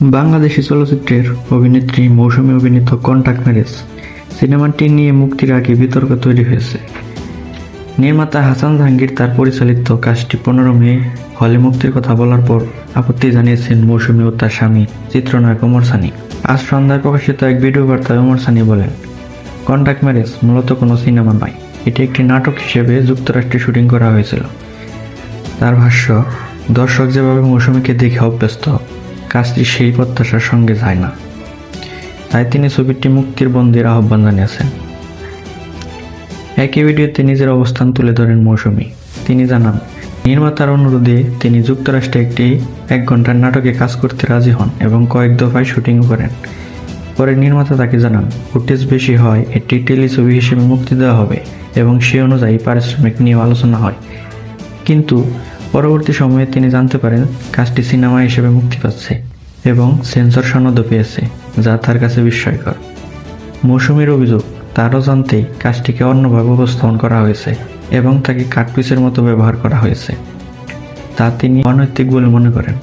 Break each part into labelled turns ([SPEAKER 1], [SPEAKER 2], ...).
[SPEAKER 1] বাংলাদেশি চলচ্চিত্রের অভিনেত্রী মৌসুমী অভিনীত কন্টাক্ট ম্যারেজ সিনেমাটি নিয়ে মুক্তির আগে বিতর্ক তৈরি হয়েছে। নির্মাতা হাসান জাহাঙ্গীর তার পরিচালিত কাজটি 15 মে হলে মুক্তির কথা বলার পর আপত্তি জানিয়েছেন মৌসুমী ও তার স্বামী চিত্রনায়ক ওমর সানি। আজ সন্ধ্যায় প্রকাশিত এক ভিডিও বার্তায় ওমর সানি বলেন, কন্টাক্ট ম্যারেজ মূলত কোনো সিনেমা নয়, এটি একটি নাটক হিসেবে যুক্তরাষ্ট্রে শুটিং করা হয়েছিল। তার ভাষ্য, দর্শক যেভাবে মৌসুমীকে দেখে অভ্যস্ত, কাজটি সেই প্রত্যাশার সঙ্গে যায় না, তাই তিনি ছবিটি মুক্তির বন্দির আহ্বান জানিয়েছেন। একই ভিডিওতে নিজের অবস্থান তুলে ধরেন মৌসুমী। তিনি জানান, নির্মাতার অনুরোধে তিনি যুক্তরাষ্ট্রে একটি 1 ঘন্টার নাটকে কাজ করতে রাজি হন এবং কয়েক দফায় শুটিং করেন। পরে নির্মাতা তাকে জানান, ফুটেজ বেশি হয় এটি টেলিছবি হিসেবে মুক্তি দেওয়া হবে এবং সে অনুযায়ী পারিশ্রমিক নিয়ে আলোচনা হয়। কিন্তু পরবর্তী সময়ে তিনি জানতে পারেন কাজটি সিনেমা হিসেবে মুক্তি পাচ্ছে এবং সেন্সর সনদও পেয়েছে, যা তার কাছে বিস্ময়কর। মৌসুমীর অভিযোগ, তার অজান্তেই কাজটিকে অন্যভাবে উপস্থাপন করা হয়েছে এবং তাকে কাটপিসের মতো ব্যবহার করা হয়েছে, তা তিনি অনৈতিক বলে মনে করেন।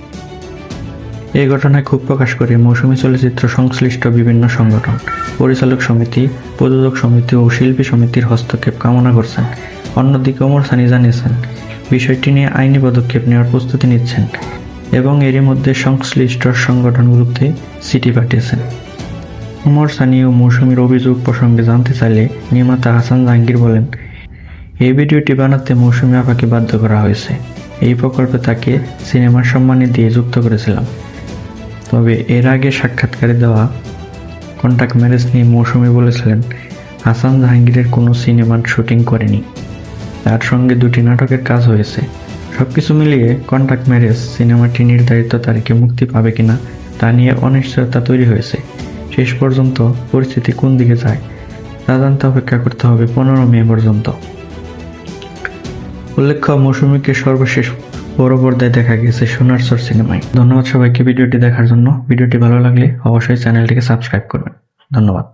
[SPEAKER 1] এই ঘটনায় ক্ষোভ প্রকাশ করে মৌসুমী চলচ্চিত্র সংশ্লিষ্ট বিভিন্ন সংগঠন, পরিচালক সমিতি, প্রযোজক সমিতি ও শিল্পী সমিতির হস্তক্ষেপ কামনা করছেন। অন্যদিকে ওমর সানি জানিয়েছেন, বিষয়টি নিয়ে আইনি পদক্ষেপ নেওয়ার প্রস্তুতি নিচ্ছেন এবং এরই মধ্যে সংশ্লিষ্ট সংগঠনগুলোতে চিঠি পাঠিয়েছেন। ওমর সানি ও মৌসুমীর অভিযোগ প্রসঙ্গে জানতে চাইলে নির্মাতা হাসান জাহাঙ্গীর বলেন, এই ভিডিওটি বানাতে মৌসুমী আপাকে বাধ্য করা হয়েছে। এই প্রকল্পে তাকে সিনেমার সম্মানী দিয়ে যুক্ত করেছিলাম। তবে এর আগে সাক্ষাৎকারে দেওয়া কন্টাক্ট ম্যারেজ নিয়ে মৌসুমী বলেছিলেন, হাসান জাহাঙ্গীরের কোনো সিনেমার শুটিং করেনি, তার সঙ্গে 2টি নাটকের কাজ হয়েছে। সবকিছু মিলিয়ে কন্টাক্ট ম্যারেজ সিনেমাটি নির্ধারিত তারিখে মুক্তি পাবে কিনা তা নিয়ে অনিশ্চয়তা তৈরি হয়েছে। শেষ পর্যন্ত পরিস্থিতি কোন দিকে যায় তা জানতে অপেক্ষা করতে হবে 15 মে পর্যন্ত। উল্লেখ্য, মৌসুমীকে সর্বশেষ বড় পর্দায় দেখা গেছে সোনার চর সিনেমায়। ধন্যবাদ সবাইকে ভিডিওটি দেখার জন্য। ভিডিওটি ভালো লাগলে অবশ্যই চ্যানেলটিকে সাবস্ক্রাইব করবেন। ধন্যবাদ।